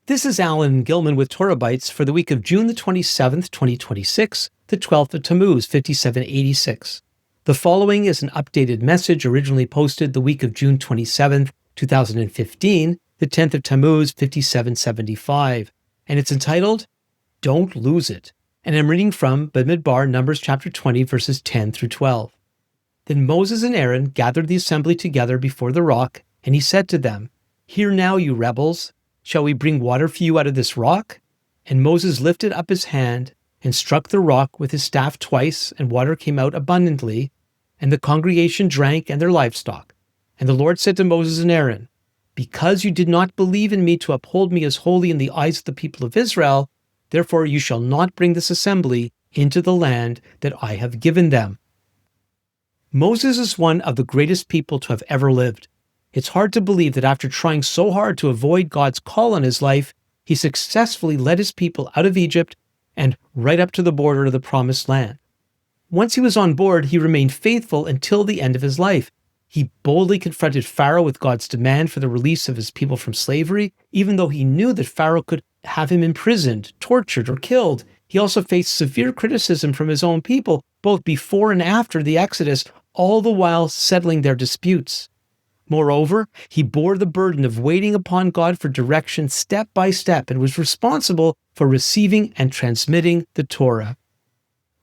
This is Alan Gilman with Torah Bites for the week of June the 27th, 2026, the 12th of Tammuz, 5786. The following is an updated message originally posted the week of June 27th, 2015, the 10th of Tammuz, 5775, and it's entitled, Don't Lose It. And I'm reading from Bamidbar, Numbers chapter 20, verses 10 through 12. Then Moses and Aaron gathered the assembly together before the rock, and he said to them, Hear now, you rebels, shall we bring water for you out of this rock? And Moses lifted up his hand and struck the rock with his staff twice, and water came out abundantly, and the congregation drank and their livestock. And the Lord said to Moses and Aaron, Because you did not believe in me to uphold me as holy in the eyes of the people of Israel, therefore you shall not bring this assembly into the land that I have given them. Moses is one of the greatest people to have ever lived. It's hard to believe that after trying so hard to avoid God's call on his life, he successfully led his people out of Egypt and right up to the border of the Promised Land. Once he was on board, he remained faithful until the end of his life. He boldly confronted Pharaoh with God's demand for the release of his people from slavery, even though he knew that Pharaoh could have him imprisoned, tortured, or killed. He also faced severe criticism from his own people, both before and after the Exodus, all the while settling their disputes. Moreover, he bore the burden of waiting upon God for direction step by step and was responsible for receiving and transmitting the Torah.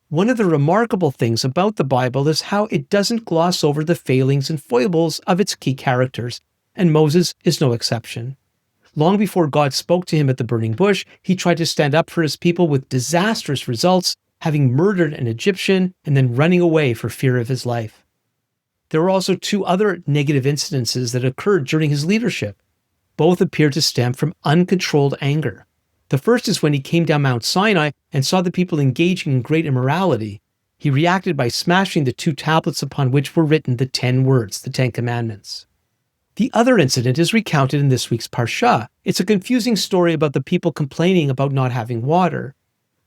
One of the remarkable things about the Bible is how it doesn't gloss over the failings and foibles of its key characters, and Moses is no exception. Long before God spoke to him at the burning bush, he tried to stand up for his people with disastrous results, having murdered an Egyptian and then running away for fear of his life. There were also two other negative incidences that occurred during his leadership. Both appear to stem from uncontrolled anger. The first is when he came down Mount Sinai and saw the people engaging in great immorality. He reacted by smashing the two tablets upon which were written the 10 words, the 10 Commandments. The other incident is recounted in this week's Parsha. It's a confusing story about the people complaining about not having water.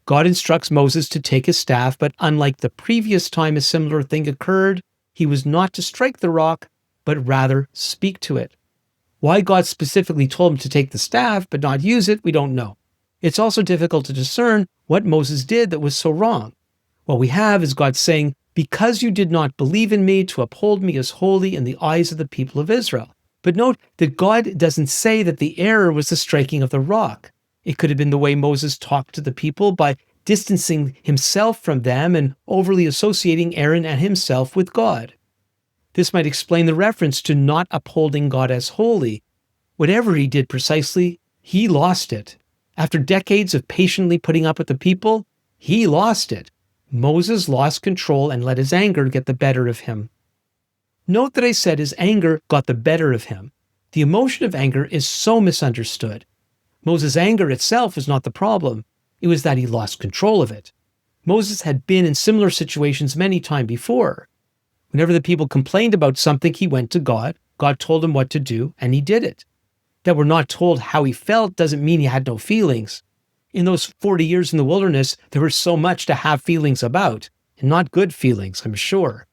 God instructs Moses to take his staff, but unlike the previous time a similar thing occurred, he was not to strike the rock, but rather speak to it. Why God specifically told him to take the staff but not use it, we don't know. It's also difficult to discern what Moses did that was so wrong. What we have is God saying, Because you did not believe in me to uphold me as holy in the eyes of the people of Israel. But note that God doesn't say that the error was the striking of the rock. It could have been the way Moses talked to the people by distancing himself from them and overly associating Aaron and himself with God. This might explain the reference to not upholding God as holy. Whatever he did precisely, he lost it. After decades of patiently putting up with the people, he lost it. Moses lost control and let his anger get the better of him. Note that I said his anger got the better of him. The emotion of anger is so misunderstood. Moses' anger itself was not the problem. It was that he lost control of it. Moses had been in similar situations many times before. Whenever the people complained about something, he went to God. God told him what to do, and he did it. That we're not told how he felt doesn't mean he had no feelings. In those 40 years in the wilderness, there was so much to have feelings about, and not good feelings, I'm sure.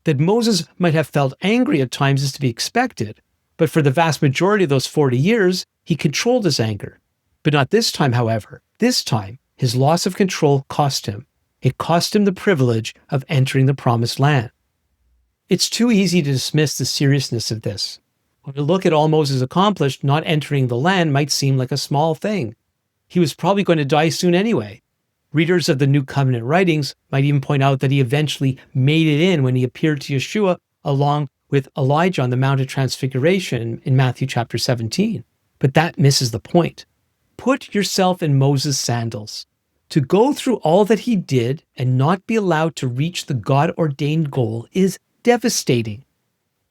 That Moses might have felt angry at times is to be expected, but for the vast majority of those 40 years, he controlled his anger. But not this time, however. This time, his loss of control cost him. It cost him the privilege of entering the Promised Land. It's too easy to dismiss the seriousness of this. When we look at all Moses accomplished, not entering the land might seem like a small thing. He was probably going to die soon anyway. Readers of the New Covenant writings might even point out that he eventually made it in when he appeared to Yeshua along with Elijah on the Mount of Transfiguration in Matthew chapter 17. But that misses the point. Put yourself in Moses' sandals. To go through all that he did and not be allowed to reach the God-ordained goal is devastating.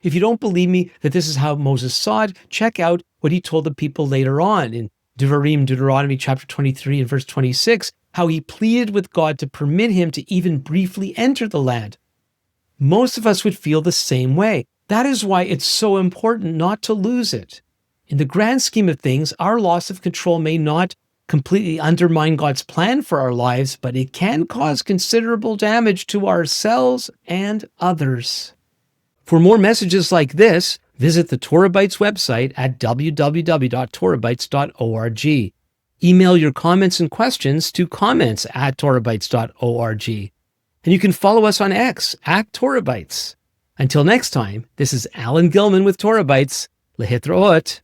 If you don't believe me that this is how Moses saw it, check out what he told the people later on in Deuteronomy chapter 23 and verse 26, how he pleaded with God to permit him to even briefly enter the land. Most of us would feel the same way. That is why it's so important not to lose it. In the grand scheme of things, our loss of control may not completely undermine God's plan for our lives, but it can cause considerable damage to ourselves and others. For more messages like this, Visit the Torah Bytes website at www.torahbytes.org. Email your comments and questions to comments@torahbytes.org. And you can follow us on X @TorahBytes. Until next time, this is Alan Gilman with Torah Bytes. Lehitraot.